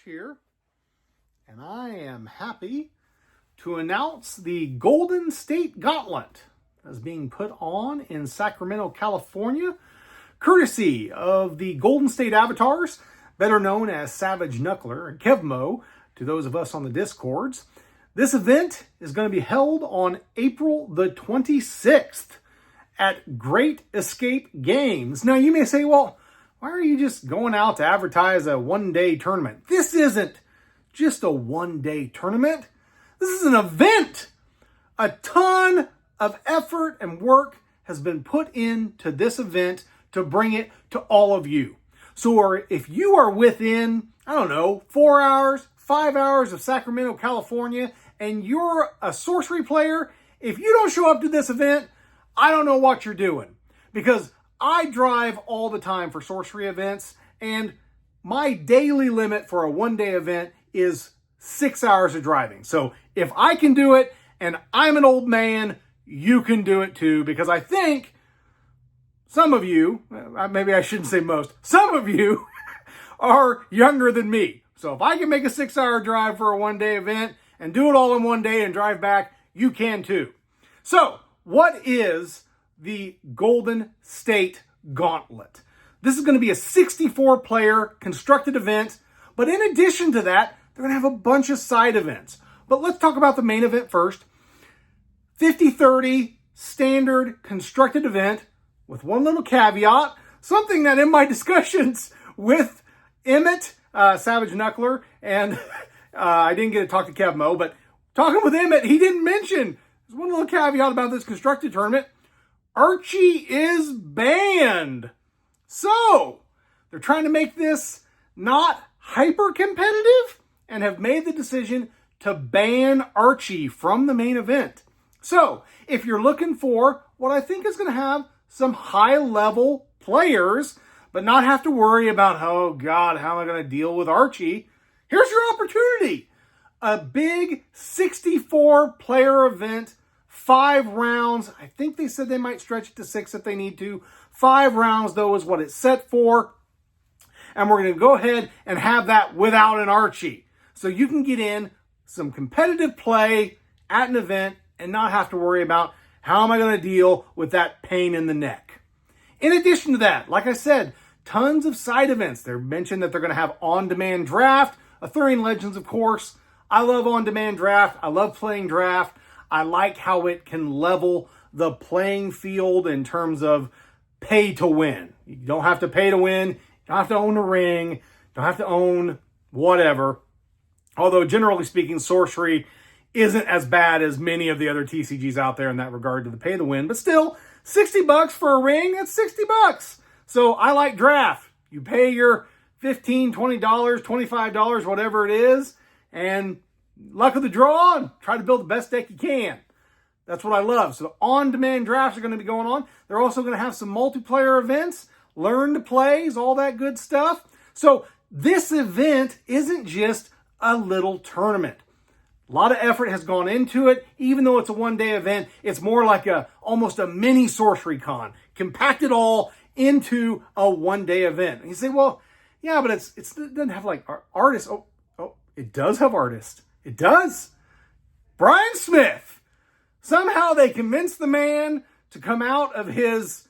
here, and I am happy to announce the Golden State Gauntlet as being put on in Sacramento, California, courtesy of the Golden State Avatars, better known as Savage Knuckler and Kevmo to those of us on the Discords. This event is going to be held on April the 26th at Great Escape Games. Now you may say, well, why are you just going out to advertise a one-day tournament? This isn't just a one-day tournament. This is an event. A ton of effort and work has been put into this event to bring it to all of you. So if you are within, 4 hours, 5 hours of Sacramento, California, and you're a Sorcery player, if you don't show up to this event, I don't know what you're doing. Because I drive all the time for Sorcery events, and my daily limit for a one-day event is 6 hours of driving. So if I can do it, and I'm an old man, you can do it too, because I think some of you, maybe I shouldn't say most, some of you are younger than me. So if I can make a 6 hour drive for a one-day event and do it all in one day and drive back, you can too. So what is the Golden State Gauntlet? This is going to be a 64-player constructed event, but in addition to that, they're going to have a bunch of side events. But let's talk about the main event first. 50-30 standard constructed event with one little caveat, something that in my discussions with Emmett, Savage Knuckler, and I didn't get to talk to Kevmo, but talking with Emmett, he didn't mention, there's one little caveat about this constructed tournament. Archie is banned. So, they're trying to make this not hyper competitive and have made the decision to ban Archie from the main event. So, if you're looking for what I think is going to have some high-level players, but not have to worry about, oh God, how am I going to deal with Archie? Here's your opportunity. A big 64-player event, 5 rounds. I think they said they might stretch it to 6 if they need to. 5 rounds, though, is what it's set for. And we're going to go ahead and have that without an Archie. So you can get in some competitive play at an event and not have to worry about how am I going to deal with that pain in the neck. In addition to that, like I said, tons of side events. They mentioned that they're going to have on-demand draft, Arthurian Legends, of course. I love on-demand draft. I love playing draft. I like how it can level the playing field in terms of pay to win. You don't have to pay to win. You don't have to own a ring. You don't have to own whatever. Although, generally speaking, Sorcery isn't as bad as many of the other TCGs out there in that regard to the pay to win. But still, $60 for a ring, that's $60. So I like draft. You pay your $15, $20, $25, whatever it is, and luck of the draw, and try to build the best deck you can. That's what I love. So on-demand drafts are going to be going on. They're also going to have some multiplayer events, learn to plays, all that good stuff. So this event isn't just a little tournament. A lot of effort has gone into it. Even though it's a one-day event, it's more like almost a mini Sorcery Con, compacted all into a one-day event. And you say, well, yeah, but it doesn't have like artists. Oh, it does have artists. It does. Brian Smith. Somehow they convinced the man to come out of his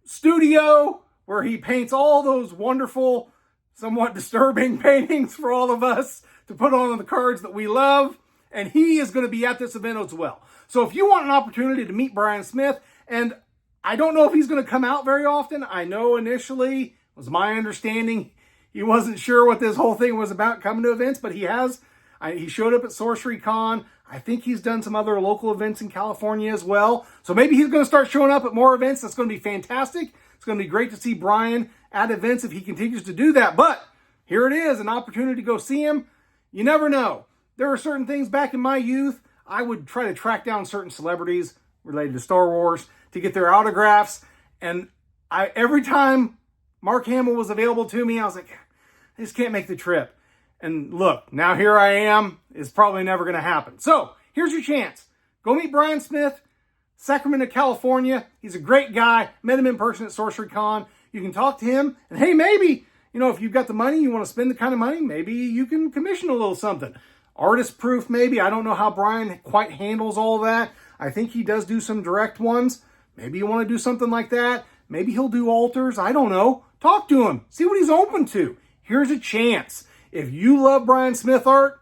studio where he paints all those wonderful, somewhat disturbing paintings for all of us to put on the cards that we love. And he is going to be at this event as well. So if you want an opportunity to meet Brian Smith, and I don't know if he's going to come out very often. I know initially, it was my understanding, he wasn't sure what this whole thing was about coming to events, but he has. He showed up at Sorcery Con. I think he's done some other local events in California as well. So maybe he's going to start showing up at more events. That's going to be fantastic. It's going to be great to see Brian at events if he continues to do that. But here it is, an opportunity to go see him. You never know. There are certain things back in my youth, I would try to track down certain celebrities related to Star Wars to get their autographs. And every time Mark Hamill was available to me, I was like, I just can't make the trip. And look, now here I am. It's probably never going to happen. So here's your chance. Go meet Brian Smith, Sacramento, California. He's a great guy. Met him in person at Sorcery Con. You can talk to him. And hey, maybe, you know, if you've got the money, you want to spend the kind of money, maybe you can commission a little something. Artist proof, maybe. I don't know how Brian quite handles all that. I think he does do some direct ones. Maybe you want to do something like that. Maybe he'll do altars. I don't know. Talk to him. See what he's open to. Here's a chance. If you love Brian Smith art,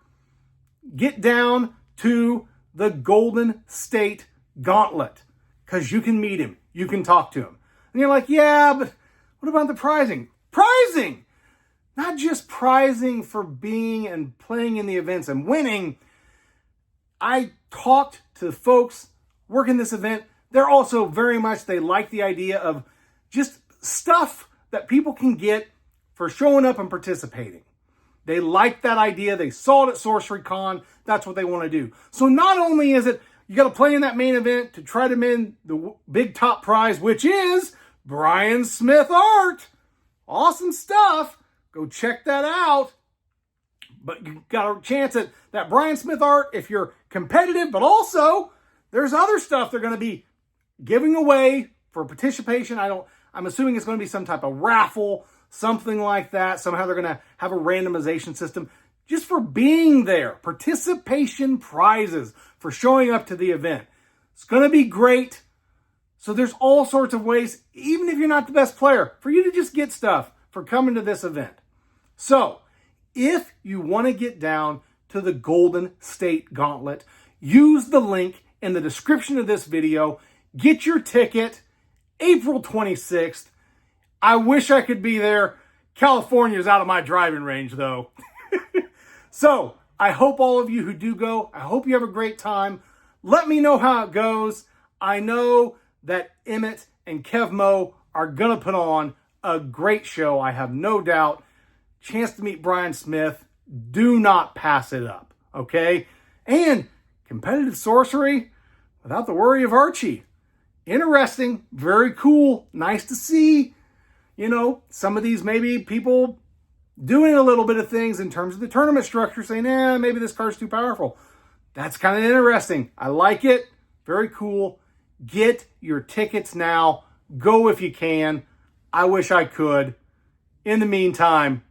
get down to the Golden State Gauntlet, because you can meet him. You can talk to him. And you're like, yeah, but what about the prizing? Prizing! Not just prizing for being and playing in the events and winning. I talked to the folks working this event. They're also very much, they like the idea of just stuff that people can get for showing up and participating. They like that idea. They saw it at Sorcery Con. That's what they want to do. So not only is it, you got to play in that main event to try to win the big top prize, which is Brian Smith art. Awesome stuff. Go check that out. But you got a chance at that Brian Smith art if you're competitive, but also there's other stuff they're going to be giving away for participation. I'm assuming it's going to be some type of raffle, something like that. Somehow they're going to have a randomization system just for being there. Participation prizes for showing up to the event. It's going to be great. So there's all sorts of ways, even if you're not the best player, for you to just get stuff for coming to this event. So if you want to get down to the Golden State Gauntlet, use the link in the description of this video. Get your ticket April 26th. I wish I could be there. California is out of my driving range, though. So I hope all of you who do go, I hope you have a great time. Let me know how it goes. I know that Emmett and Kev Mo are going to put on a great show. I have no doubt. Chance to meet Brian Smith. Do not pass it up, okay? And competitive sorcery without the worry of Archie. Interesting, very cool, nice to see. You know, some of these maybe people doing a little bit of things in terms of the tournament structure, saying, maybe this card's too powerful. That's kind of interesting. I like it. Very cool. Get your tickets now. Go if you can. I wish I could. In the meantime,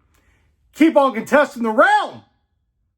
keep on contesting the realm.